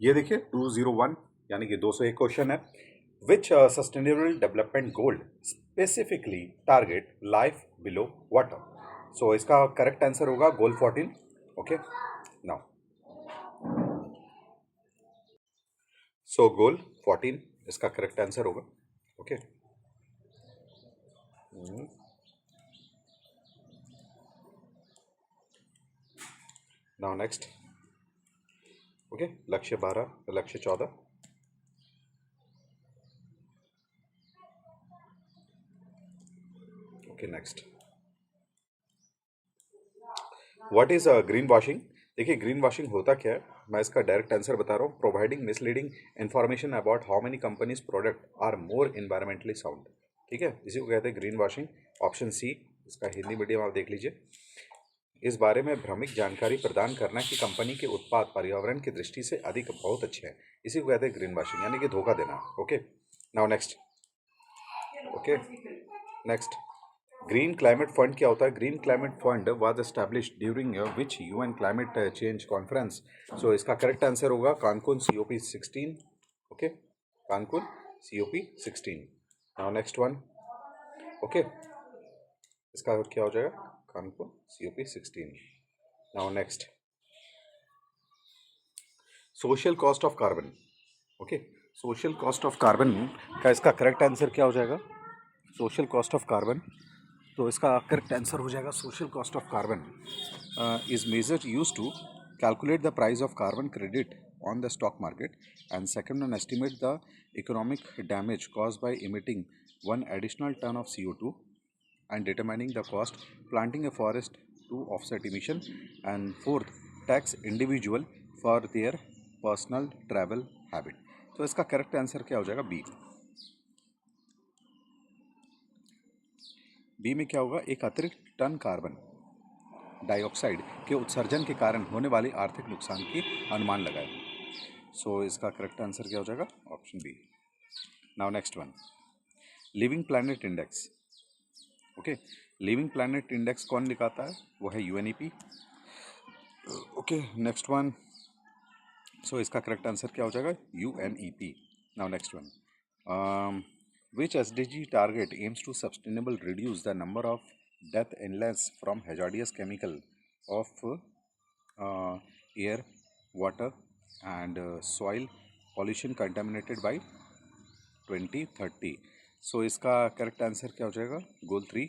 ये देखिए 201 यानी कि 201 क्वेश्चन है। Which sustainable development goal specifically target life below water. So इसका करेक्ट आंसर होगा गोल 14। ओके नाउ, सो गोल 14 इसका करेक्ट आंसर होगा। Okay now next. ओके लक्ष्य 12, लक्ष्य 14। Okay next, what is green washing. देखिए ग्रीन वॉशिंग होता क्या है, मैं इसका डायरेक्ट आंसर बता रहा हूँ। Providing misleading information about how many companies product are more environmentally sound. ठीक है, इसी को कहते हैं ग्रीन वॉशिंग। ऑप्शन सी इसका हिंदी मीडियम आप देख लीजिए। इस बारे में भ्रमिक जानकारी प्रदान करना कि कंपनी के उत्पाद पर्यावरण की दृष्टि से अधिक बहुत अच्छे हैं, इसी को कहते हैं ग्रीन वॉशिंग, यानी कि धोखा देना। Okay now next. Okay next, green climate fund क्या होता है। Green climate fund was established during which UN climate change conference. So इसका करेक्ट आंसर होगा Cancun COP 16। Okay Cancun COP 16। Now next one. Okay इसका क्या हो जाएगा, Kanpur COP 16। Now next, social cost of carbon. Okay social cost of carbon का इसका correct answer क्या हो जाएगा, सोशल कॉस्ट ऑफ कार्बन। तो इसका करेक्ट आंसर हो जाएगा social cost of carbon is major use to calculate the price of carbon credit on the stock market, and second one estimate the economic damage caused by emitting one additional ton of CO2 and determining the cost planting a forest to offset emission, and fourth tax individual for their personal travel habit। तो इसका correct answer क्या हो जाएगा, B में क्या होगा, एक अतिरिक्त टन कार्बन डाइऑक्साइड के उत्सर्जन के कारण होने वाले आर्थिक नुकसान की अनुमान लगाए। सो इसका करेक्ट आंसर क्या हो जाएगा, option B. Now next one, living planet index. Okay living planet index कौन निकालता है, वो है UNEP। Okay next one, so इसका करेक्ट आंसर क्या हो जाएगा, UNEP। Now next one, which SDG target aims to sustainable reduce the number of death illness from hazardous chemical of air, water and soil pollution contaminated by 2030। सो इसका correct answer क्या हो जाएगा, गोल 3।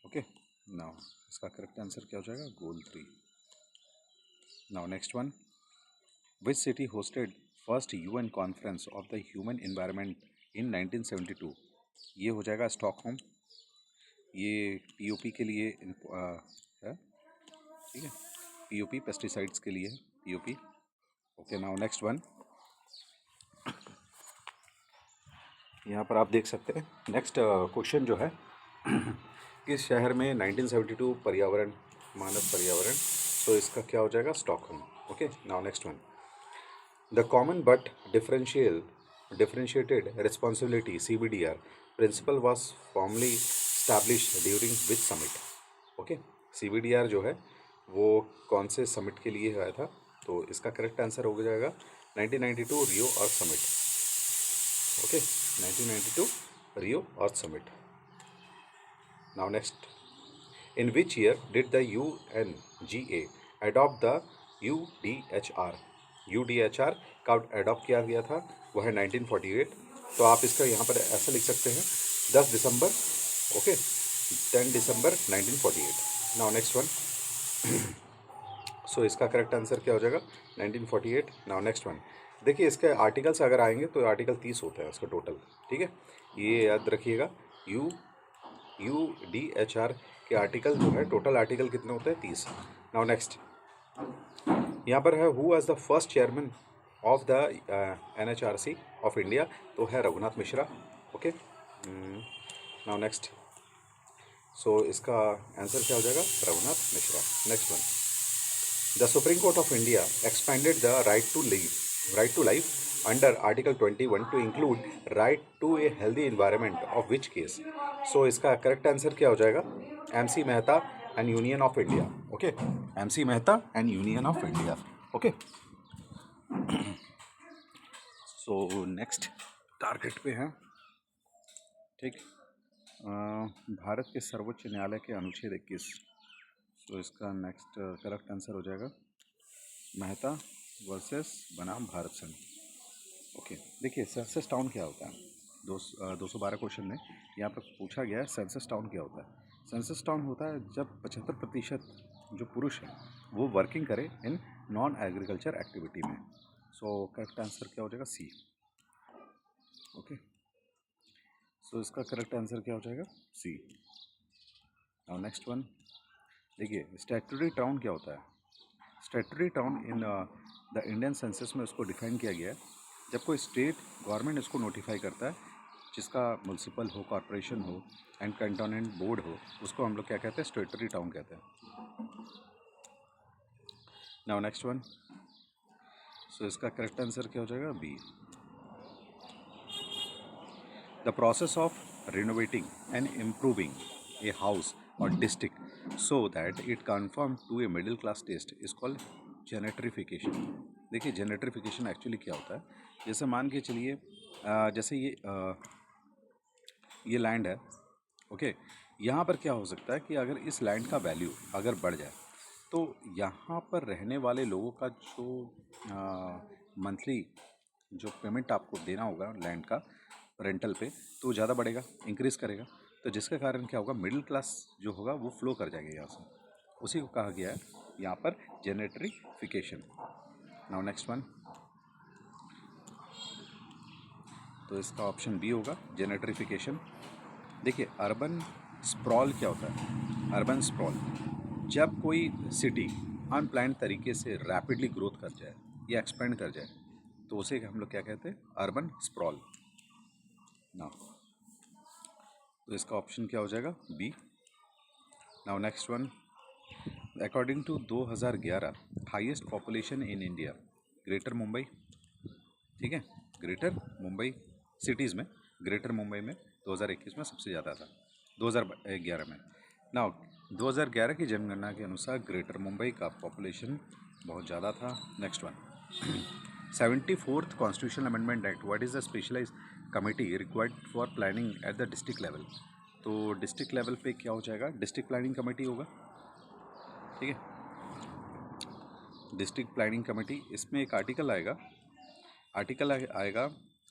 Okay now इसका correct answer क्या हो जाएगा, गोल 3। Now next one, which city hosted first UN conference of the human environment इन 1972। ये हो जाएगा स्टॉकहोम। ये POP के लिए है, ठीक है, POP पेस्टिसाइड्स के लिए POP। Okay now next one, यहाँ पर आप देख सकते हैं नेक्स्ट क्वेश्चन जो है किस शहर में 1972 पर्यावरण मानव पर्यावरण। तो इसका क्या हो जाएगा, Stockholm. Okay now next one, the common but differentiated responsibility CBDR principle was formally established during which summit। Okay CBDR जो है वो कौन से समिट के लिए आया था। तो इसका करेक्ट आंसर हो जाएगा 1992 Rio Earth Summit. Okay 1992 Rio Earth Summit. Now next, in which year did the UNGA adopt the UDHR। UDHR कब अडॉप्ट किया गया था, वो है 1948। तो आप इसका यहाँ पर ऐसा लिख सकते हैं 10 दिसंबर। ओके 10 दिसंबर 1948। नाउ नेक्स्ट वन, सो इसका करेक्ट आंसर क्या हो जाएगा, 1948। नाउ नेक्स्ट वन, देखिए इसके आर्टिकल्स अगर आएंगे तो आर्टिकल 30 होता है इसका टोटल, ठीक है, ये याद रखिएगा। UDHR के आर्टिकल जो है टोटल आर्टिकल कितने होते हैं, 30। नाउ नेक्स्ट, यहाँ पर है who was the first chairman of the NHRC of India. तो है Raghunath Mishra. Okay now next, so इसका आंसर क्या हो जाएगा, Raghunath Mishra. Next one, the Supreme Court of India expanded the right to life under article 21 to include right to a healthy environment of which case. So इसका correct answer क्या हो जाएगा, MC Mehta and Union of India. Okay, MC Mehta and Union of India. Okay, so next target पे हैं। ठीक, भारत के सर्वोच्च न्यायालय के अनुच्छेद 21। तो इसका नेक्स्ट करेक्ट आंसर हो जाएगा मेहता वर्सेस बनाम भारत संघ। ओके, देखिए सेंसस टाउन क्या होता है। 212 क्वेश्चन में यहाँ पर पूछा गया है सेंसस टाउन क्या होता है। सेंसस टाउन होता है जब 75% जो पुरुष हैं वो वर्किंग करें इन नॉन एग्रीकल्चर एक्टिविटी में। सो करेक्ट आंसर क्या हो जाएगा? सी। ओके, सो इसका करेक्ट आंसर क्या हो जाएगा? सी। नाउ नेक्स्ट वन, देखिए स्टैट्यूटरी टाउन क्या होता है। Statutory town in the Indian census में उसको डिफाइन किया गया है जब कोई स्टेट गवर्नमेंट इसको नोटिफाई करता है, जिसका म्यूनसिपल हो, कॉरपोरेशन हो एंड कैंटोनमेंट बोर्ड हो, उसको हम लोग क्या कहते हैं? स्टैट्यूटरी टाउन कहते हैं। नाउ नेक्स्ट वन, सो इसका करेक्ट आंसर क्या हो जाएगा? B. The process of renovating and improving a house और district so that it conform to a middle class taste is called gentrification. देखिए जेनेट्रिफिकेशन एक्चुअली क्या होता है, जैसे मान के चलिए जैसे ये लैंड है। ओके, यहाँ पर क्या हो सकता है कि अगर इस लैंड का वैल्यू अगर बढ़ जाए तो यहाँ पर रहने वाले लोगों का जो मंथली जो पेमेंट आपको देना होगा लैंड का रेंटल पे, तो ज़्यादा बढ़ेगा, इंक्रीज़ करेगा। तो जिसके कारण क्या होगा? मिडिल क्लास जो होगा वो फ्लो कर जाएगा यहाँ से। उसी को कहा गया है यहाँ पर जेनेट्रिफिकेशन। नाउ नेक्स्ट वन, तो इसका ऑप्शन बी होगा जेनेट्रिफिकेशन। देखिए अर्बन स्प्रॉल क्या होता है? अर्बन स्प्रॉल जब कोई सिटी अनप्लान्ड तरीके से रैपिडली ग्रोथ कर जाए या एक्सपेंड कर जाए तो उसे हम लोग क्या कहते हैं? Urban sprawl. ना, तो इसका ऑप्शन क्या हो जाएगा? B. Now next one, according to 2011 highest population in India greater Mumbai. ठीक है, ग्रेटर मुंबई सिटीज़ में ग्रेटर मुंबई में 2021 में सबसे ज़्यादा था, 2011 में। नाउ 2011 की जनगणना के अनुसार ग्रेटर मुंबई का पॉपुलेशन बहुत ज़्यादा था। Next one, 74th constitutional amendment act what is the specialized committee required for planning at the district level. तो डिस्ट्रिक्ट लेवल पे क्या हो जाएगा? डिस्ट्रिक्ट प्लानिंग कमेटी होगा। ठीक है, डिस्ट्रिक्ट प्लानिंग कमेटी, इसमें एक आर्टिकल आएगा,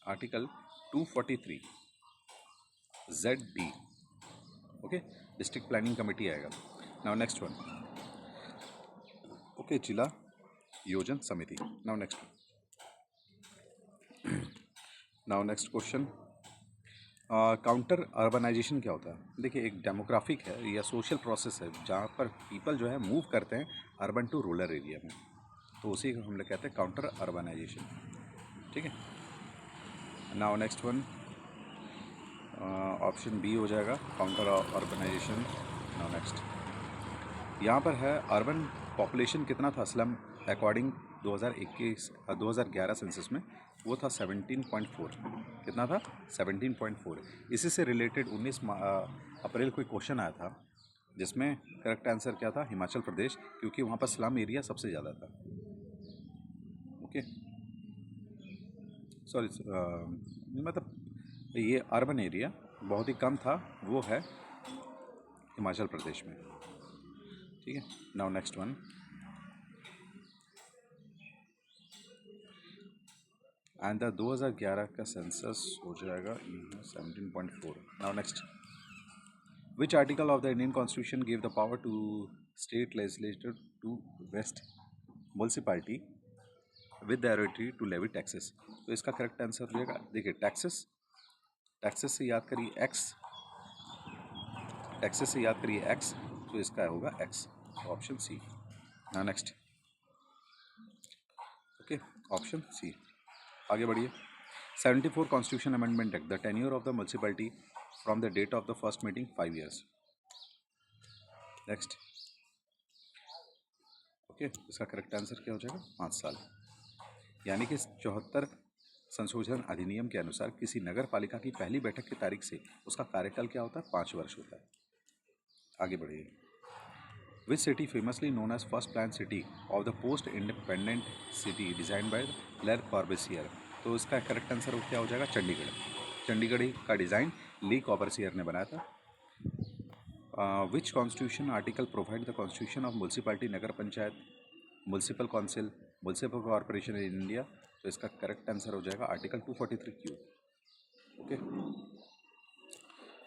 article 243 ZD। Okay, district planning committee आएगा। नाउ नेक्स्ट वन, ओके, जिला योजना समिति। Now next question, counter urbanization क्या होता है? देखिए एक डेमोग्राफिक है या सोशल प्रोसेस है जहाँ पर पीपल जो है मूव करते हैं अर्बन टू रूरल एरिया में, तो उसी को हम लोग कहते हैं काउंटर अर्बनाइजेशन। ठीक है, now next one, option B हो जाएगा काउंटर अर्बनाइजेशन। नाउ नेक्स्ट, यहाँ पर है अर्बन पॉपुलेशन कितना था स्लम अकॉर्डिंग 2011 सेंसस में? वो था 17.4। कितना था? 17.4। इसी से रिलेटेड 19 अप्रैल को एक क्वेश्चन आया था जिसमें करेक्ट आंसर क्या था? हिमाचल प्रदेश, क्योंकि वहाँ पर स्लम एरिया सबसे ज़्यादा था। ओके, सॉरी, मतलब ये अर्बन एरिया बहुत ही कम था, वो है हिमाचल प्रदेश में। ठीक है, now next one, and the 2011 का सेंसस हो जाएगा 17.4। Now next, which article of the Indian constitution give the power to state legislature to vest municipality with the authority to levy taxes. तो इसका करेक्ट आंसर हो जाएगा, देखिए taxes से याद करिए एक्स, टैक्सेस से याद करिए एक्स, तो इसका होगा एक्स, ऑप्शन सी। ना नेक्स्ट, ओके, ऑप्शन सी। आगे बढ़िए, 74 constitution amendment act the tenure of the municipality from the date of the first meeting 5 years। Next, okay, इसका करेक्ट आंसर क्या हो जाएगा? 5 साल। यानी कि 74 संशोधन अधिनियम के अनुसार किसी नगर पालिका की पहली बैठक की तारीख से उसका कार्यकाल क्या होता है? 5 वर्ष होता है। आगे बढ़िए, which city famously known as first plan city of the post independent city design by Le Corbusier. तो इसका करेक्ट आंसर क्या हो जाएगा? चंडीगढ़। चंडीगढ़ का डिज़ाइन ली कॉर्बेसियर ने बनाया था। Which constitution article provide the constitution of municipality, nagar panchayat, municipal council, municipal corporation in India? तो इसका करेक्ट आंसर हो जाएगा आर्टिकल 243Q। ओके,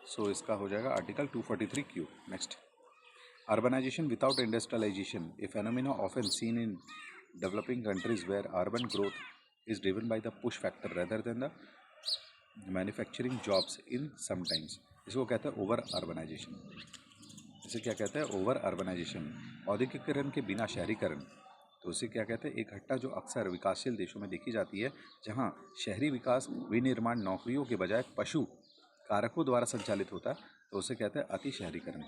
सो इसका हो जाएगा article 243Q। Next, urbanization without industrialization, a phenomena often seen in developing countries where urban growth is driven by the push factor rather than the manufacturing jobs in sometimes. इसको कहते हैं over urbanization. इसे क्या कहते हैं? Over urbanization. औद्योगिकीकरण के बिना शहरीकरण, तो उसे क्या कहते हैं? एक घटना जो अक्सर विकासशील देशों में देखी जाती है, जहां शहरी विकास विनिर्माण नौकरियों के बजाय पशु कारकों द्वारा संचालित होता है, तो उसे कहते हैं अति शहरीकरण।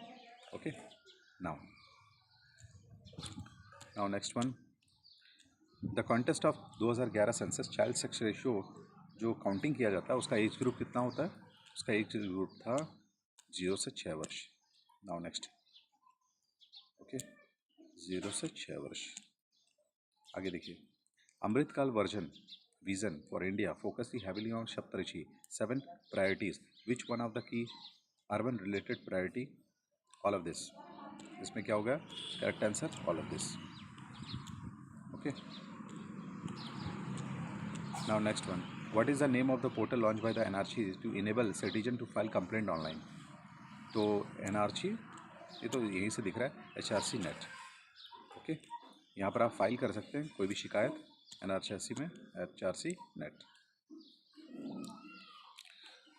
Okay, now next one, the contest of 2011 census child sex ratio जो काउंटिंग किया जाता है उसका एज ग्रुप कितना होता है? उसका एज ग्रुप था 0 से 6 वर्ष। नाउ नेक्स्ट, ओके, 0 से 6 वर्ष। आगे देखिए, Amritkaal version vision for India focus heavily on Saptarishi 7 priorities, which one of the key urban related priority? All of this. इसमें क्या होगा? Correct answer all of this. Okay, now next one, what is the name of the portal launch by the NRC to enable citizen to file complaint online? तो NRC, ये तो यहीं से दिख रहा है, HRC नेट। ओके, यहाँ पर आप फाइल कर सकते हैं कोई भी शिकायत NRC में, HRC नेट।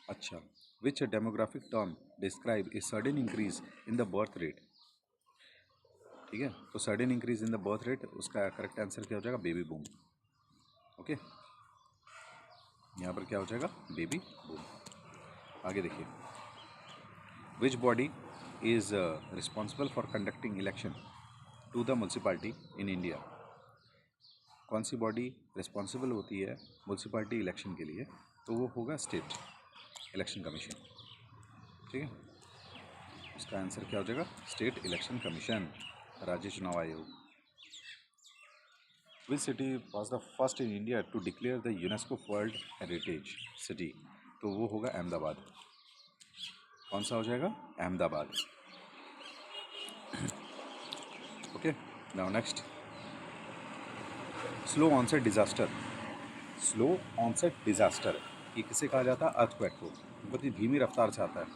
अच्छा, which demographic term describe a sudden increase in the birth rate? ठीक है, तो sudden increase in the birth rate, उसका करेक्ट आंसर क्या हो जाएगा? Baby boom. ओके, यहाँ पर क्या हो जाएगा? Baby boom. आगे देखिए, which body is responsible for conducting election to the municipality in India? कौन सी बॉडी रिस्पॉन्सिबल होती है म्यूनसिपैलिटी इलेक्शन के लिए? तो वो होगा स्टेट इलेक्शन कमीशन। ठीक है, इसका आंसर क्या हो जाएगा? स्टेट इलेक्शन कमीशन, राज्य चुनाव आयोग। Which city was the first in India to declare the UNESCO world heritage city? तो वो होगा अहमदाबाद। कौन सा हो जाएगा? Ahmedabad. Okay, now next, slow onset disaster. Slow onset disaster ये किसे कहा जाता है? अर्थक्वेक को। बहुत ही धीमी रफ्तार से आता है।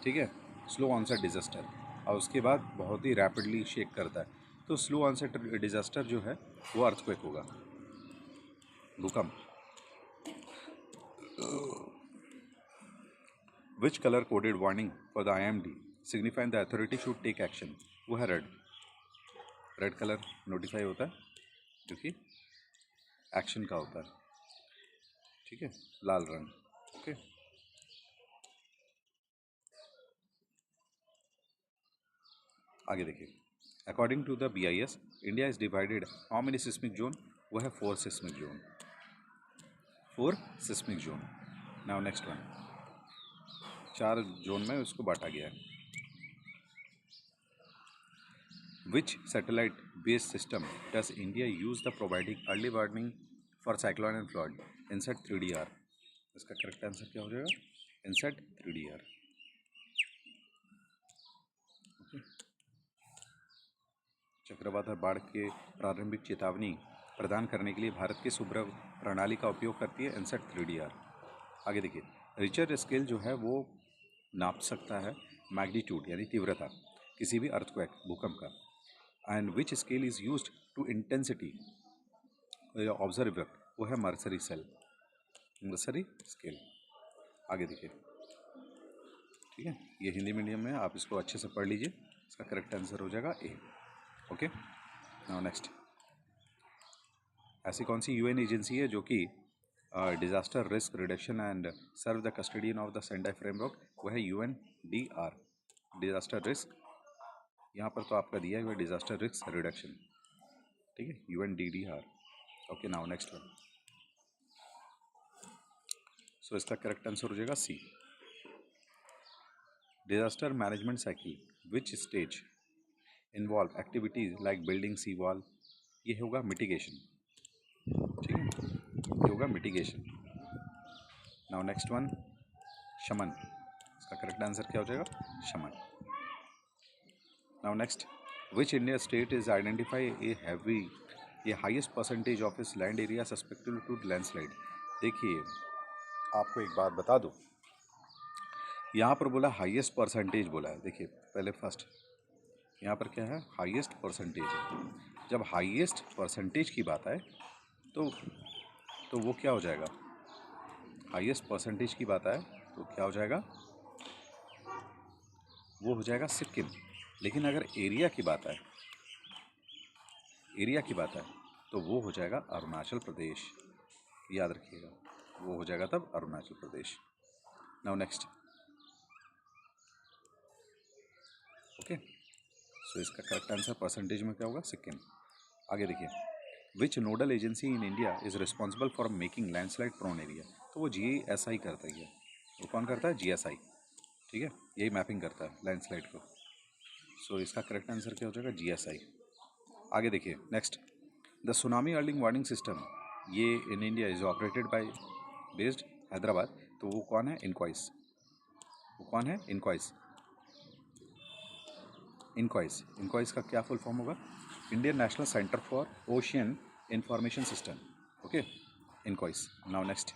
ठीक है, स्लो ऑनसेट डिजास्टर, और उसके बाद बहुत ही रैपिडली शेक करता है। तो स्लो ऑनसेट डिजास्टर जो है वो अर्थक्वेक होगा, भूकंप। Which colour coded warning for the IMD signifying the authority should take action? वो है रेड। रेड कलर नोटिफाई होता है जो कि एक्शन का होता है। ठीक है, लाल रंग। ओके, आगे देखिए, according to the BIS India is divided how many seismic zone? वो है 4 seismic zone. 4 seismic zone. Now next one, 4 zone में उसको बांटा गया है। Which satellite based system does India use the providing early warning for cyclone and flood? INSAT 3DR। इसका correct answer क्या हो जाएगा? इनसेट 3DR। चक्रवात और बाढ़ के प्रारंभिक चेतावनी प्रदान करने के लिए भारत की उपग्रह प्रणाली का उपयोग करती है इनसेट 3DR। आगे देखिए, रिचर स्केल जो है वो नाप सकता है मैग्नीट्यूड यानी तीव्रता किसी भी अर्थक्वेक भूकंप का, and which scale is used to intensity observe? वो है मर्सरी स्केल। आगे देखिए, ठीक है, ये हिंदी मीडियम में, आप इसको अच्छे से पढ़ लीजिए। इसका करेक्ट आंसर हो जाएगा A। ओके, नाउ नेक्स्ट, ऐसी कौन सी UN एजेंसी है जो कि disaster risk reduction and serve the custodian of the Sendai framework? वो है UNDR, डिजास्टर रिस्क। यहाँ पर तो आपका दिया हुआ डिजास्टर रिस्क रिडक्शन। ठीक है, UNDDR। Okay, now next one, so इसका करेक्ट आंसर हो जाएगा C। Disaster management cycle which stage involve activities like building sea wall, ये होगा मिटिगेशन, ठीक है, ये होगा मिटिगेशन। नाउ नेक्स्ट वन, शमन, इसका करेक्ट आंसर क्या हो जाएगा? शमन। Now next, which India state is identify a highest percentage of इस land area suspected to landslide. देखिए आपको एक बात बता दूं, यहाँ पर बोला हाईएस्ट परसेंटेज बोला है। देखिए पहले फर्स्ट यहाँ पर क्या है? हाईएस्ट परसेंटेज है। जब हाईएस्ट परसेंटेज की बात आए तो वो क्या हो जाएगा? हाईएस्ट परसेंटेज की बात आए तो क्या हो जाएगा? वो हो जाएगा सिक्किम। लेकिन अगर एरिया की बात आए, एरिया की बात आए तो वो हो जाएगा अरुणाचल प्रदेश। याद रखिएगा, वो हो जाएगा तब Arunachal Pradesh. Now next, okay, सो इसका करेक्ट आंसर परसेंटेज में क्या होगा? सिक्किम। आगे देखिए, which nodal agency in India is responsible for making landslide prone area. तो वो GSI करता है। वो कौन करता है? GSI, ठीक है, यही मैपिंग करता है लैंडस्लाइड को। सो इसका करेक्ट आंसर क्या हो जाएगा? GSI। आगे देखिए नेक्स्ट, द सुनामी अर्लिंग वार्निंग सिस्टम, ये in India is operated by based Hyderabad. तो वो कौन है? इनक्वाइस। वो कौन है? इनक्वाइस। इनक्वाइस का क्या फुल फॉर्म होगा? Indian National Centre for Ocean Information System, okay, INCOIS. Now next,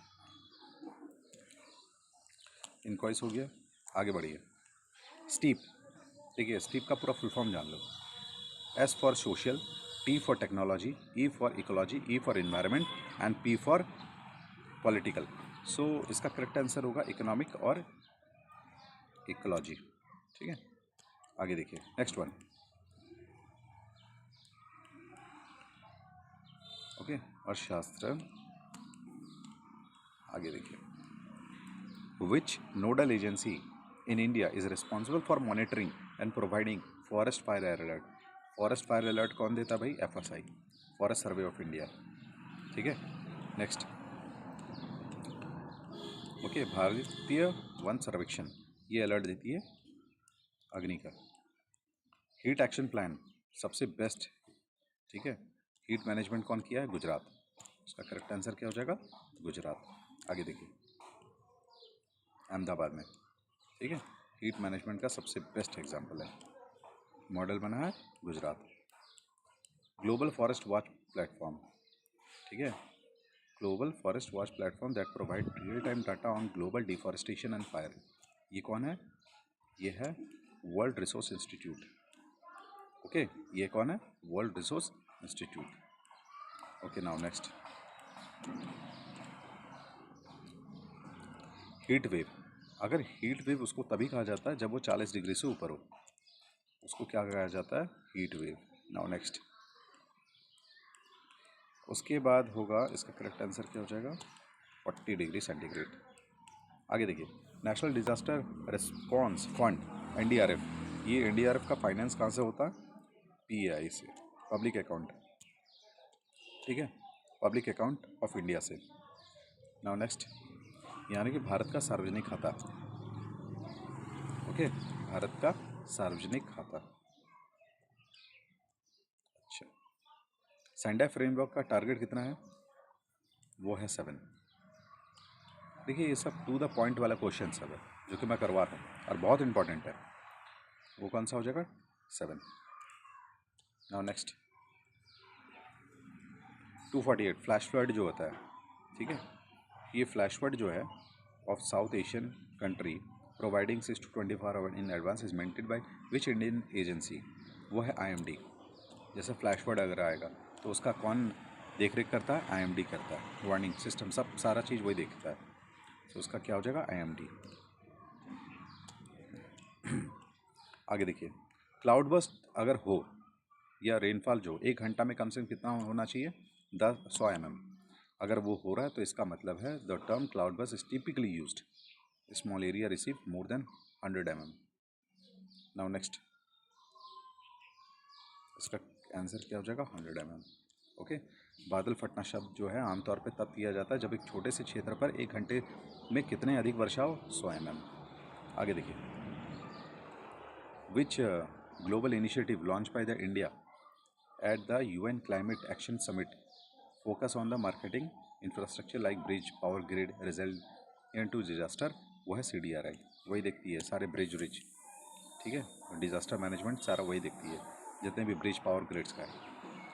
INCOIS हो गया। आगे बढ़िए, स्टीप। देखिए स्टीप का पूरा फुल फॉर्म जान लो। S for social, T for technology, E for ecology, E for environment and P for political. So इसका करेक्ट आंसर होगा इकोनॉमिक और इकोलॉजी, ठीक है। आगे देखिए नेक्स्ट वन, ओके, अर्थशास्त्र। आगे देखिए, which nodal agency in India is responsible for monitoring and providing forest fire alert. Forest fire alert कौन देता भाई? FSI, forest survey of India, ठीक है। नेक्स्ट, ओके, भारतीय वन सर्वेक्षण ये अलर्ट देती है अग्नि का। हीट एक्शन प्लान सबसे बेस्ट, ठीक है, हीट मैनेजमेंट कौन किया है? गुजरात। उसका करेक्ट आंसर क्या हो जाएगा? गुजरात। आगे देखिए, अहमदाबाद में, ठीक है, हीट मैनेजमेंट का सबसे बेस्ट एग्जांपल है, मॉडल बना है Gujarat. Global forest watch platform, ठीक है, global forest watch platform that provide real time data on global deforestation and fire. ये कौन है? ये है वर्ल्ड रिसोर्स इंस्टीट्यूट, ओके, ये कौन है? World resource institute. Okay, now next, heat wave. अगर हीट वेव उसको तभी कहा जाता है जब वो 40 डिग्री से ऊपर हो, उसको क्या कहा जाता है? Heat wave. नाउ नेक्स्ट, उसके बाद होगा इसका करेक्ट आंसर क्या हो जाएगा? 40 डिग्री सेंटीग्रेड। आगे देखिए, national disaster response fund NDRF, ये NDRF का फाइनेंस कहाँ से होता है? PAI से, पब्लिक अकाउंट, ठीक है, पब्लिक अकाउंट ऑफ इंडिया से। नाउ नेक्स्ट, यानी कि भारत का सार्वजनिक खाता, ओके, भारत का सार्वजनिक खाता। अच्छा, सेंडा फ्रेमवर्क का टारगेट कितना है? वो है 7। देखिए ये सब टू द पॉइंट वाला क्वेश्चन सब है जो कि मैं करवा रहा हूँ और बहुत इंपॉर्टेंट है। वो कौन सा हो जाएगा? 7। नाउ नेक्स्ट, 248 फ्लैश फ्लड जो होता है, ठीक है, ये फ्लैश फ्लड जो है of South Asian country providing 6 to 24 hour in advance is maintain by which Indian agency. वो है IMD। जैसे फ्लैश फ्लड अगर आएगा तो उसका कौन देख रेख करता है? IMD करता है, वार्निंग सिस्टम सब सारा चीज़ वही देखता है। तो उसका क्या हो जाएगा? IMD। आगे देखिए, क्लाउड बर्स्ट अगर हो या रेनफॉल जो 1 घंटा में कम से कम कितना होना चाहिए? 100 mm। अगर वो हो रहा है तो इसका मतलब है the term cloud burst is typically used small area receive more than 100 mm। Now next, इसका आंसर क्या हो जाएगा? 100 mm, ओके। बादल फटना शब्द जो है आमतौर पे तब किया जाता है जब एक छोटे से क्षेत्र पर 1 घंटे में कितने अधिक वर्षा हो? 100 mm। आगे देखिए, which global initiative launch by the India at the UN climate action summit focus on the marketing infrastructure like bridge, power grid, resilient to disaster, वो है CDRI। वही देखती है सारे ब्रिज व्रिज, ठीक है, डिजास्टर मैनेजमेंट सारा वही देखती है, जितने भी ब्रिज, पावर ग्रिड्स का है।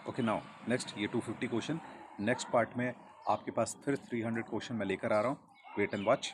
ओके, नाउ नेक्स्ट ये 250 क्वेश्चन। नेक्स्ट पार्ट में आपके पास फिर 300 क्वेश्चन मैं लेकर आ रहा हूँ। Wait and watch.